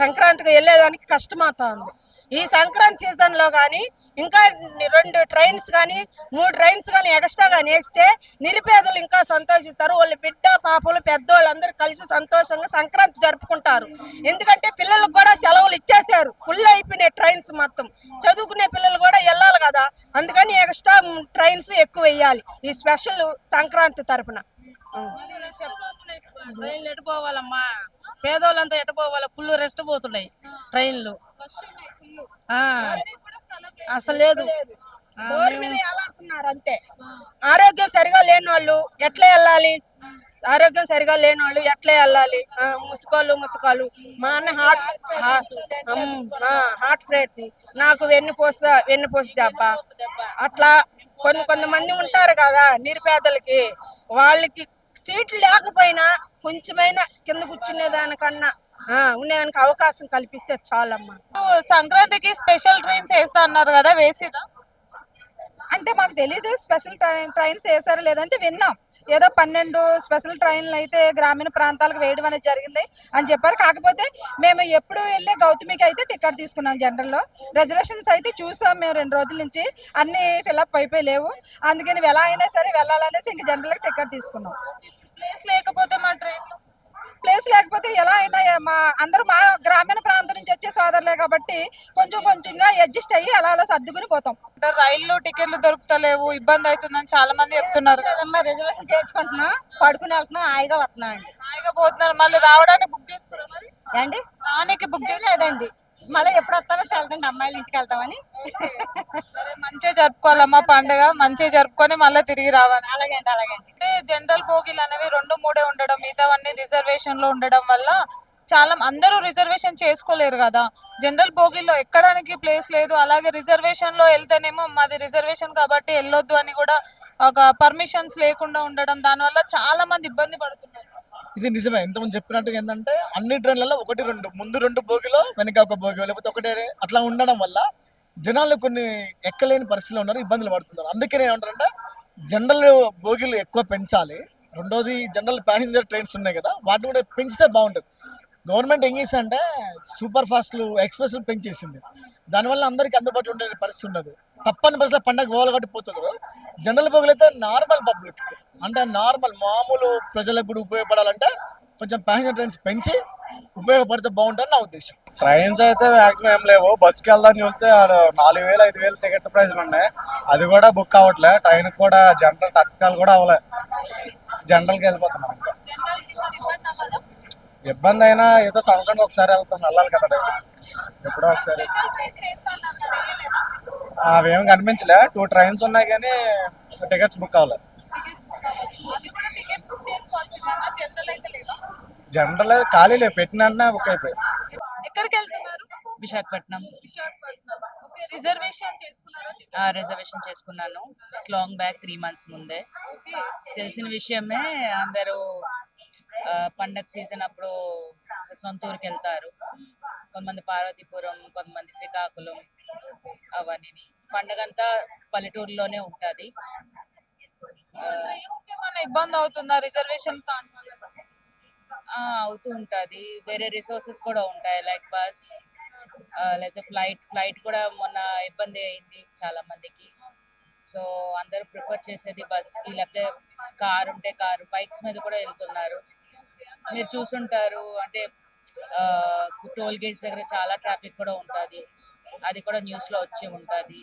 సంక్రాంతికి వెళ్ళేదానికి కష్టమవుతోంది. ఈ సంక్రాంతి సీజన్లో కానీ ఇంకా 2 ట్రైన్స్ కానీ 3 ట్రైన్స్ కానీ ఎక్స్ట్రా కానీ వేస్తే నిరుపేదలు ఇంకా సంతోషిస్తారు. వాళ్ళ బిడ్డ పాపలు పెద్దోళ్ళందరూ కలిసి సంతోషంగా సంక్రాంతి జరుపుకుంటారు. ఎందుకంటే పిల్లలకు కూడా సెలవులు ఇచ్చేసారు. ఫుల్ అయిపోయినాయి ట్రైన్స్ మొత్తం. చదువుకునే పిల్లలు కూడా వెళ్ళాలి కదా, అందుకని ఎక్స్ట్రా ట్రైన్స్ ఎక్కువ వేయాలి ఈ స్పెషల్ సంక్రాంతి తరపున. ట్రైన్లు ఎటుపోవాలమ్మా, పేదోళ్ళంతా ఎటుపోవాలి, ఫుల్ రెస్ట్ పోతున్నాయి ట్రైన్లు. ఆ, అసలు లేదు. డోర్ మీద ఎలాడుతున్నారు అంతే. ఆరోగ్యం సరిగా లేని వాళ్ళు ఎట్లా వెళ్ళాలి? ఆరోగ్యం సరిగా లేని వాళ్ళు ఎట్లా వెళ్ళాలి? ముసుకోళ్ళు ముతకాలు. మా అన్న హార్ట్ ఫ్రేట్, నాకు వెన్నుపోసి దెబ్బ. అట్లా కొంతమంది ఉంటారు కదా నిరుపేదలకి, వాళ్ళకి సీట్లు లేకపోయినా కొంచెమైనా కింద కూర్చునే దానికన్నా ఉండేదానికి అవకాశం కల్పిస్తే చాలమ్మా. సంక్రాంతికి స్పెషల్ ట్రైన్స్ వేస్తా అన్నారు కదా, వేసిరా? అంటే మాకు తెలీదు స్పెషల్ ట్రైన్స్ వేసారో లేదంటే విన్నాం. ఏదో 12 స్పెషల్ ట్రైన్లు అయితే గ్రామీణ ప్రాంతాలకు వేయడం అనేది జరిగింది అని చెప్పారు. కాకపోతే మేము ఎప్పుడు వెళ్ళే గౌతమికి అయితే టికెట్ తీసుకున్నాం. జనరల్లో రిజర్వేషన్స్ అయితే చూసాం మేము 2 రోజుల నుంచి, అన్ని ఫిల్అప్ అయిపోయి లేవు. అందుకని ఎలా అయినా సరే వెళ్ళాలనేసి ఇంక జనరల్గా టికెట్ తీసుకున్నాం. ప్లేస్ లేకపోతే మా ట్రైన్ ప్లేస్ లేకపోతే ఎలా అయినా అందరూ మా గ్రామీణ ప్రాంతం నుంచి వచ్చే సోదరులే కాబట్టి కొంచెంగా అడ్జస్ట్ అయ్యి అలా సర్దుకుని పోతాం. రైలు టికెట్లు దొరుకుతలేవు, ఇబ్బంది అవుతుందని చాలా మంది చెప్తున్నారు. రిజర్వేషన్ చేయించుకుంటున్నాం, పడుకుని వెళ్తున్నాం, హాయిగా వస్తున్నాం అండి. హాయిగా పోతున్నారు. మళ్ళీ రావడానికి బుక్ చేసుకురా మరి? అండి రానికి బుక్ చేయలేదండి. మళ్ళీ ఎప్పుడు వస్తారో తెలదండి, అమ్మాయిల ఇంటికి వెళ్తామని. మంచిగా జరుపుకోవాలమ్మా పండుగ, మంచిగా జరుపుకొని మళ్ళీ తిరిగి రావాలి. అలాగే అండి. జనరల్ బోగీలు అనేవి 2-3 ఉండడం, మిగతావన్నీ రిజర్వేషన్ లో ఉండడం వల్ల చాలా అందరూ రిజర్వేషన్ చేసుకోలేరు కదా. జనరల్ బోగీలో ఎక్కడానికి ప్లేస్ లేదు. అలాగే రిజర్వేషన్ లో వెళ్తేనేమో మాది రిజర్వేషన్ కాబట్టి వెళ్ళొద్దు అని కూడా ఒక పర్మిషన్స్ లేకుండా ఉండడం, దానివల్ల చాలా మంది ఇబ్బంది పడుతున్నారు. ఇది నిజమే, ఇంతకుముందు చెప్పినట్టుగా ఏంటంటే అన్ని ట్రైన్లలో 1-2 ముందు 2 బోగిలో వెనక ఒక బోగి లేకపోతే ఒకటే అట్లా ఉండడం వల్ల జనాలు కొన్ని ఎక్కలేని పరిస్థితిలో ఉన్నారు, ఇబ్బందులు పడుతున్నారు. అందుకనే ఏమంటారంటే జనరల్ బోగీలు ఎక్కువ పెంచాలి. రెండోది జనరల్ ప్యాసింజర్ ట్రైన్స్ ఉన్నాయి కదా, వాటిని కూడా పెంచితే బాగుంటుంది. గవర్నమెంట్ ఏం చేసిందంటే సూపర్ ఫాస్ట్లు ఎక్స్ప్రెస్లు పెంచేసింది. దానివల్ల అందరికీ అందుబాటులో ఉండే పరిస్థితి ఉండదు. తప్పని పరిస్థితుల్లో పండగ పోవాలి కాబట్టి పోతున్నారు. జనరల్ బోగులు అయితే నార్మల్ పబ్లిక్ అంటే నార్మల్ మామూలు ప్రజలకు కూడా ఉపయోగపడాలంటే కొంచెం ప్యాసింజర్ ట్రైన్స్ పెంచి ఉపయోగపడితే బాగుంటుంది నా ఉద్దేశం. ట్రైన్స్ అయితే మాక్సిమం ఏం లేవు. బస్కి వెళ్దాం చూస్తే 4,000-5,000 టికెట్ ప్రైజ్లు ఉన్నాయి, అది కూడా బుక్ అవ్వట్లే. ట్రైన్ కూడా జనరల్ తట్కాలు కూడా అవ్వలే, జనరల్కి వెళ్ళిపోతున్నాం. ఇబ్బంది అయినా ఏదో సంవత్సరానికి ఒకసారి వెళ్ళాలి కదా డైలీ, ఎప్పుడో ఒకసారి. అవేం కనిపించలే. 2 ట్రైన్స్ ఉన్నాయి కానీ టికెట్స్ బుక్ అవ్వలేదు. జనరల్ ఖాళీ లేదు, పెట్టిన బుక్ అయిపోయి. ఎక్కడికి వెళ్తున్నారు? విశాఖపట్నం. రిజర్వేషన్ చేసుకున్నారా? రిజర్వేషన్ చేసుకున్నాను లాంగ్ బ్యాక్ 3 months ముందే. తెలిసిన విషయమే, అందరూ పండగ సీజన్ అప్పుడు సొంత ఊరికి వెళ్తారు. కొంతమంది పార్వతీపురం, కొంతమంది శ్రీకాకుళం, అవన్నీ. పండగ అంతా పల్లెటూరులోనే ఉంటుంది. ఇబ్బంది అవుతుందా రిజర్వేషన్ కాని? అవుతూ ఉంటుంది. వేరే రిసోర్సెస్ కూడా ఉంటాయి, లైక్ బస్ లేకపోతే ఫ్లైట్ కూడా మొన్న ఇబ్బంది అయింది చాలా మందికి. సో అందరూ ప్రిఫర్ చేసేది బస్కి, లేకపోతే కారు ఉంటే కారు, బైక్స్ మీద కూడా వెళ్తున్నారు. మీరు చూసుంటారు అంటే టోల్ గేట్స్ దగ్గర చాలా ట్రాఫిక్ కూడా ఉంటుంది, అది కూడా న్యూస్లో వచ్చి ఉంటుంది.